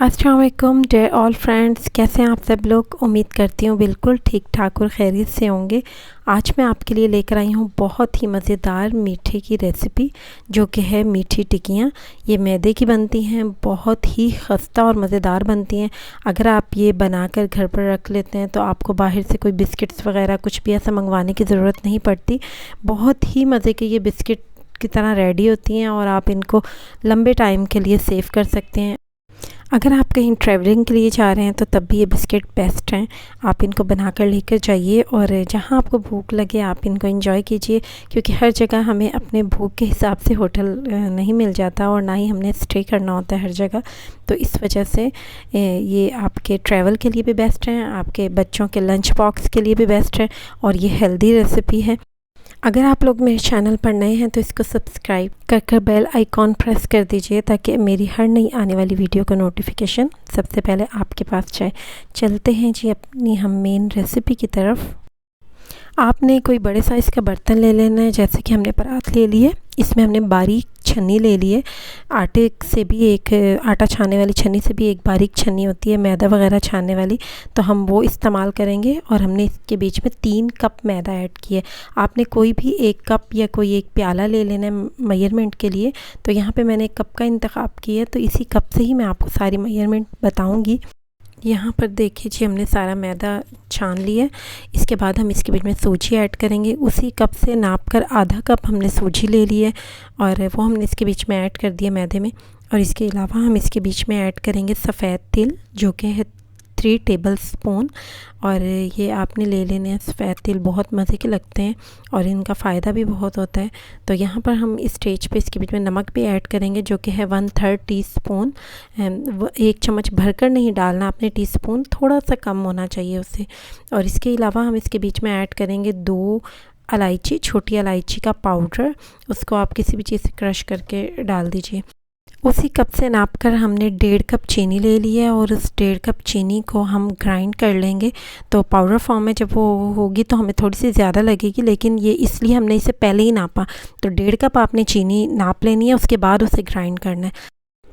अस्सलाम वालेकुम dear all friends, कैसे हैं आप सब लोग। उम्मीद करती हूँ बिल्कुल ठीक ठाक और खैरियत से होंगे। आज मैं आपके लिए लेकर आई हूँ बहुत ही मज़ेदार मीठे की रेसिपी, जो कि है मीठी टिक्कियाँ। ये मैदे की बनती हैं, बहुत ही खस्ता और मज़ेदार बनती हैं। अगर आप ये बनाकर घर पर रख लेते हैं तो आपको बाहर से कोई बिस्किट्स वगैरह कुछ भी ऐसा मंगवाने की ज़रूरत नहीं पड़ती। बहुत ही मज़े के ये बिस्किट की तरह रेडी होती हैं और आप इनको लंबे टाइम के लिए सेव कर सकते हैं। अगर आप कहीं ट्रैवलिंग के लिए जा रहे हैं तो तब भी ये बिस्किट बेस्ट हैं। आप इनको बनाकर लेकर जाइए और जहाँ आपको भूख लगे आप इनको एंजॉय कीजिए, क्योंकि हर जगह हमें अपने भूख के हिसाब से होटल नहीं मिल जाता और ना ही हमने स्टे करना होता है हर जगह। तो इस वजह से ये आपके ट्रैवल के लिए भी बेस्ट हैं, आपके बच्चों के लंच बॉक्स के लिए भी बेस्ट है और ये हेल्दी रेसिपी है। अगर आप लोग मेरे चैनल पर नए हैं तो इसको सब्सक्राइब कर बेल आइकॉन प्रेस कर दीजिए, ताकि मेरी हर नई आने वाली वीडियो का नोटिफिकेशन सबसे पहले आपके पास जाए। चलते हैं जी अपनी हम मेन रेसिपी की तरफ। आपने कोई बड़े साइज़ का बर्तन ले लेना है, जैसे कि हमने परात ले ली है। इसमें हमने बारीक छन्नी ले ली है। आटे से भी एक आटा छानने वाली छन्नी से भी एक बारीक छन्नी होती है मैदा वगैरह छानने वाली, तो हम वो इस्तेमाल करेंगे। और हमने इसके बीच में 3 कप मैदा ऐड किया है। आपने कोई भी 1 कप या कोई एक प्याला ले लेना है मेजरमेंट के लिए। तो यहाँ पे मैंने कप का इंतखाब किया है, तो इसी कप से ही मैं आपको सारी मेजरमेंट बताऊँगी। यहाँ पर देखिए जी, हमने सारा मैदा छान लिया है। इसके बाद हम इसके बीच में सूजी ऐड करेंगे। उसी कप से नाप कर आधा कप हमने सूजी ले ली है और वो हमने इसके बीच में ऐड कर दिया मैदे में। और इसके अलावा हम इसके बीच में ऐड करेंगे सफ़ेद तिल, जो कि है 3 टेबल स्पून। और ये आपने ले लेने हैं सफ़ेद तिल, बहुत मज़े के लगते हैं और इनका फ़ायदा भी बहुत होता है। तो यहाँ पर हम इस स्टेज पे इसके बीच में नमक भी ऐड करेंगे, जो कि है 1/3 टीस्पून। 1 चम्मच भरकर नहीं डालना आपने टीस्पून, थोड़ा सा कम होना चाहिए उससे। और इसके अलावा हम इसके बीच में ऐड करेंगे 2 इलायची, छोटी इलायची का पाउडर। उसको आप किसी भी चीज़ से क्रश करके डाल दीजिए। उसी कप से नाप कर हमने 1.5 कप चीनी ले ली है और उस 1.5 कप चीनी को हम ग्राइंड कर लेंगे। तो पाउडर फॉर्म में जब वो होगी तो हमें थोड़ी सी ज़्यादा लगेगी, लेकिन ये इसलिए हमने इसे पहले ही नापा। तो 1.5 कप आपने चीनी नाप लेनी है, उसके बाद उसे ग्राइंड करना है,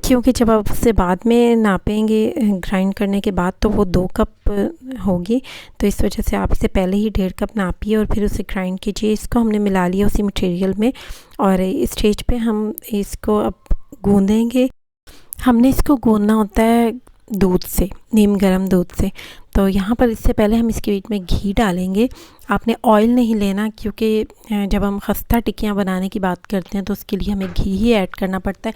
क्योंकि जब आप उसे बाद में नापेंगे ग्राइंड करने के बाद तो वो 2 कप होगी। तो इस वजह से आप इसे पहले ही 1.5 कप नापिए और फिर उसे ग्राइंड कीजिए। इसको हमने मिला लिया उसी मटेरियल में और इस स्टेज पे हम इसको अब गूँधेंगे। हमने इसको गूँधना होता है दूध से, नीम गर्म दूध से। तो यहाँ पर इससे पहले हम इसके बीच में घी डालेंगे। आपने ऑयल नहीं लेना, क्योंकि जब हम खस्ता टिक्कियाँ बनाने की बात करते हैं तो उसके लिए हमें घी ही ऐड करना पड़ता है।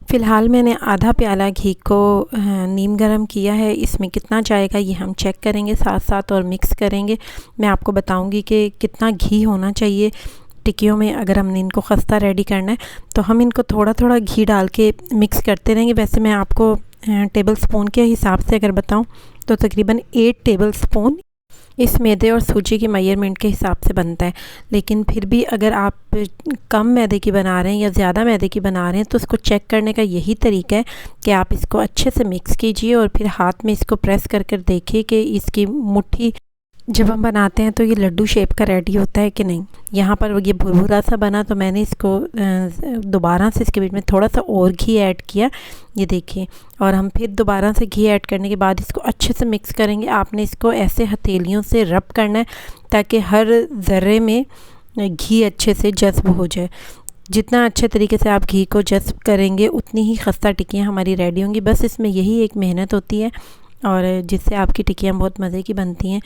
फ़िलहाल मैंने आधा प्याला घी को नीम गर्म किया है। इसमें कितना जाएगा ये हम चेक करेंगे साथ साथ और मिक्स करेंगे। मैं आपको बताऊंगी कि कितना घी होना चाहिए टिक्कियों में अगर हमने इनको खस्ता रेडी करना है। तो हम इनको थोड़ा थोड़ा घी डाल के मिक्स करते रहेंगे। वैसे मैं आपको टेबल स्पून के हिसाब से अगर बताऊं तो तकरीबन 8 टेबल स्पून इस मैदे और सूजी की मेजरमेंट के हिसाब से बनता है। लेकिन फिर भी अगर आप कम मैदे की बना रहे हैं या ज़्यादा मैदे की बना रहे हैं तो उसको चेक करने का यही तरीका है कि आप इसको अच्छे से मिक्स कीजिए और फिर हाथ में इसको प्रेस कर कर देखिए कि इसकी मुट्ठी जब हम बनाते हैं तो ये लड्डू शेप का रेडी होता है कि नहीं। यहाँ पर ये भुरभुरा सा बना, तो मैंने इसको दोबारा से इसके बीच में थोड़ा सा और घी ऐड किया, ये देखिए। और हम फिर दोबारा से घी ऐड करने के बाद इसको अच्छे से मिक्स करेंगे। आपने इसको ऐसे हथेलियों से रब करना है ताकि हर ज़र्रे में घी अच्छे से जज्ब हो जाए। जितना अच्छे तरीके से आप घी को जज्ब करेंगे उतनी ही खस्ता टिक्कियाँ हमारी रेडी होंगी। बस इसमें यही एक मेहनत होती है और जिससे आपकी टिक्कियाँ बहुत मज़े की बनती हैं।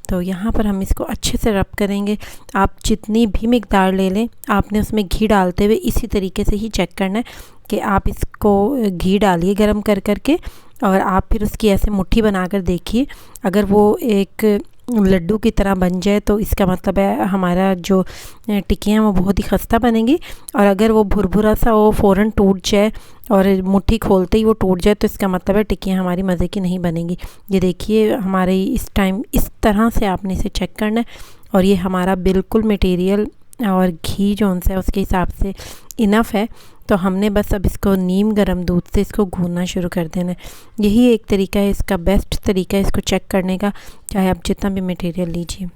तो यहाँ पर हम इसको अच्छे से रब करेंगे। आप जितनी भी मिकदार ले लें, आपने उसमें घी डालते हुए इसी तरीके से ही चेक करना है कि आप इसको घी डालिए गरम कर कर के, और आप फिर उसकी ऐसे मुट्ठी बनाकर देखिए। अगर वो एक लड्डू की तरह बन जाए तो इसका मतलब है हमारा जो टिक्कियाँ वो बहुत ही खस्ता बनेंगी। और अगर वो भुरभुरा सा वो फ़ौरन टूट जाए और मुट्ठी खोलते ही वो टूट जाए तो इसका मतलब है टिक्कियाँ हमारी मज़े की नहीं बनेंगी। ये देखिए हमारे इस टाइम इस तरह से आपने इसे चेक करना है और ये हमारा बिल्कुल मटेरियल और घी जो है उसके हिसाब से इनफ है। तो हमने बस अब इसको नीम गर्म दूध से इसको गूँधना शुरू कर देना है। यही एक तरीका है, इसका बेस्ट तरीका है इसको चेक करने का, चाहे आप जितना भी मटेरियल लीजिए।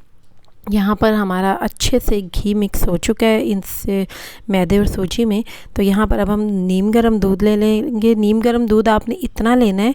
यहाँ पर हमारा अच्छे से घी मिक्स हो चुका है इनसे मैदे और सूजी में। तो यहाँ पर अब हम नीम गर्म दूध ले लेंगे। नीम गर्म दूध आपने इतना लेना है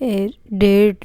1.5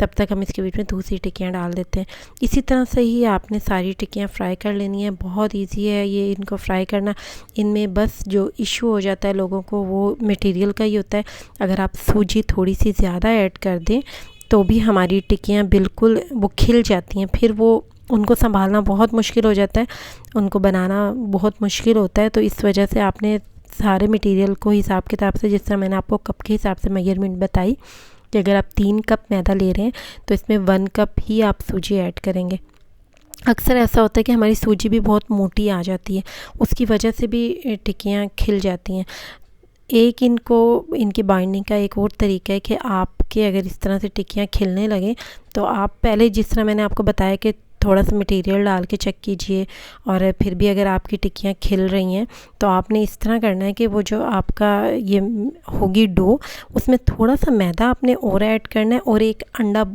तब तक हम इसके बीच में दूसरी टिक्कियाँ डाल देते हैं। इसी तरह से ही आपने सारी टिक्कियाँ फ्राई कर लेनी है। बहुत इजी है ये इनको फ्राई करना। इनमें बस जो इशू हो जाता है लोगों को वो मटेरियल का ही होता है। अगर आप सूजी थोड़ी सी ज़्यादा ऐड कर दें तो भी हमारी टिक्कियाँ बिल्कुल वो खिल जाती हैं, फिर वो उनको संभालना बहुत मुश्किल हो जाता है, उनको बनाना बहुत मुश्किल होता है। तो इस वजह से आपने सारे मटेरियल को हिसाब किताब से, जिस तरह मैंने आपको कप के हिसाब से मेजरमेंट बताई कि अगर आप 3 कप मैदा ले रहे हैं तो इसमें 1 कप ही आप सूजी ऐड करेंगे। अक्सर ऐसा होता है कि हमारी सूजी भी बहुत मोटी आ जाती है, उसकी वजह से भी टिक्कियाँ खिल जाती हैं। एक इनकी बाइंडिंग का एक और तरीका है कि आपके अगर इस तरह से टिक्कियाँ खिलने लगें तो आप पहले जिस तरह मैंने आपको बताया कि थोड़ा सा मटेरियल डाल के चेक कीजिए, और फिर भी अगर आपकी टिक्कियाँ खिल रही हैं तो आपने इस तरह करना है कि वो जो आपका ये होगी डो, उसमें थोड़ा सा मैदा आपने और ऐड करना है और एक अंडा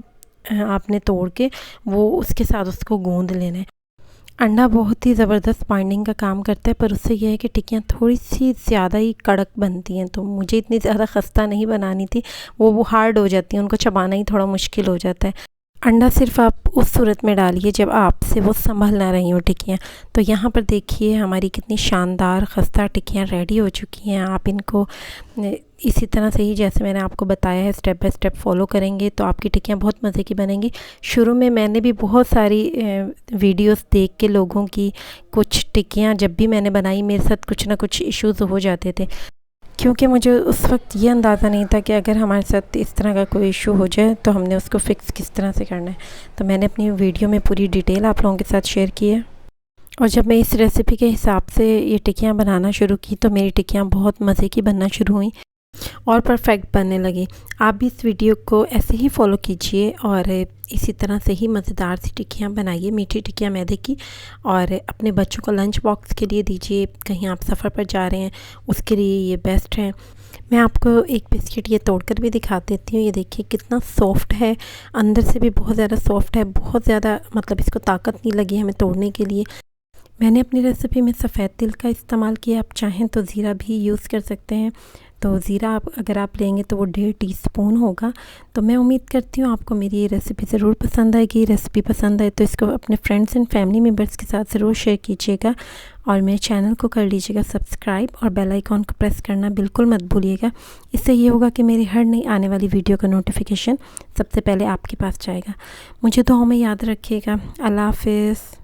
आपने तोड़ के वो उसके साथ उसको गूंद लेना है। अंडा बहुत ही ज़बरदस्त बाइंडिंग का काम करता है, पर उससे यह है कि टिक्कियाँ थोड़ी सी ज़्यादा ही कड़क बनती हैं, तो मुझे इतनी ज़्यादा खस्ता नहीं बनानी थी, वो हार्ड हो जाती हैं, उनको चबाना ही थोड़ा मुश्किल हो जाता है। अंडा सिर्फ आप उस सूरत में डालिए जब आपसे वो संभल ना रही हो टिक्कियाँ। तो यहाँ पर देखिए हमारी कितनी शानदार खस्ता टिक्कियाँ रेडी हो चुकी हैं। आप इनको इसी तरह से ही जैसे मैंने आपको बताया है स्टेप बाय स्टेप फॉलो करेंगे तो आपकी टिक्कियाँ बहुत मज़े की बनेंगी। शुरू में मैंने भी बहुत सारी वीडियोस देख के लोगों की कुछ टिक्कियाँ जब भी मैंने बनाई मेरे साथ कुछ ना कुछ इश्यूज़ हो जाते थे, क्योंकि मुझे उस वक्त ये अंदाज़ा नहीं था कि अगर हमारे साथ इस तरह का कोई इशू हो जाए तो हमने उसको फ़िक्स किस तरह से करना है। तो मैंने अपनी वीडियो में पूरी डिटेल आप लोगों के साथ शेयर की है, और जब मैं इस रेसिपी के हिसाब से ये टिक्कियाँ बनाना शुरू की तो मेरी टिक्कियाँ बहुत मज़े की बनना शुरू हुई और परफेक्ट बनने लगी। आप भी इस वीडियो को ऐसे ही फॉलो कीजिए और इसी तरह से ही मज़ेदार सी टिक्कियाँ बनाइए, मीठी टिक्कियाँ मैदे की, और अपने बच्चों को लंच बॉक्स के लिए दीजिए। कहीं आप सफ़र पर जा रहे हैं उसके लिए ये बेस्ट है। मैं आपको एक बिस्किट ये तोड़कर भी दिखा देती हूँ। ये देखिए कितना सॉफ्ट है, अंदर से भी बहुत ज़्यादा सॉफ्ट है, बहुत ज़्यादा मतलब इसको ताकत नहीं लगी हमें तोड़ने के लिए। मैंने अपनी रेसिपी में सफ़ेद तिल का इस्तेमाल किया, आप चाहें तो ज़ीरा भी यूज़ कर सकते हैं। तो ज़ीरा अगर आप लेंगे तो वो 1.5 टीस्पून होगा। तो मैं उम्मीद करती हूँ आपको मेरी ये रेसिपी ज़रूर पसंद आएगी। रेसिपी पसंद आए तो इसको अपने फ्रेंड्स एंड फैमिली मेम्बर्स के साथ ज़रूर शेयर कीजिएगा, और मेरे चैनल को कर लीजिएगा सब्सक्राइब और बेल आइकॉन को प्रेस करना बिल्कुल मत भूलिएगा। इससे ये होगा कि मेरी हर नई आने वाली वीडियो का नोटिफिकेशन सबसे पहले आपके पास जाएगा। मुझे दुआओं में याद रखिएगा। अल्लाह हाफ़िज़।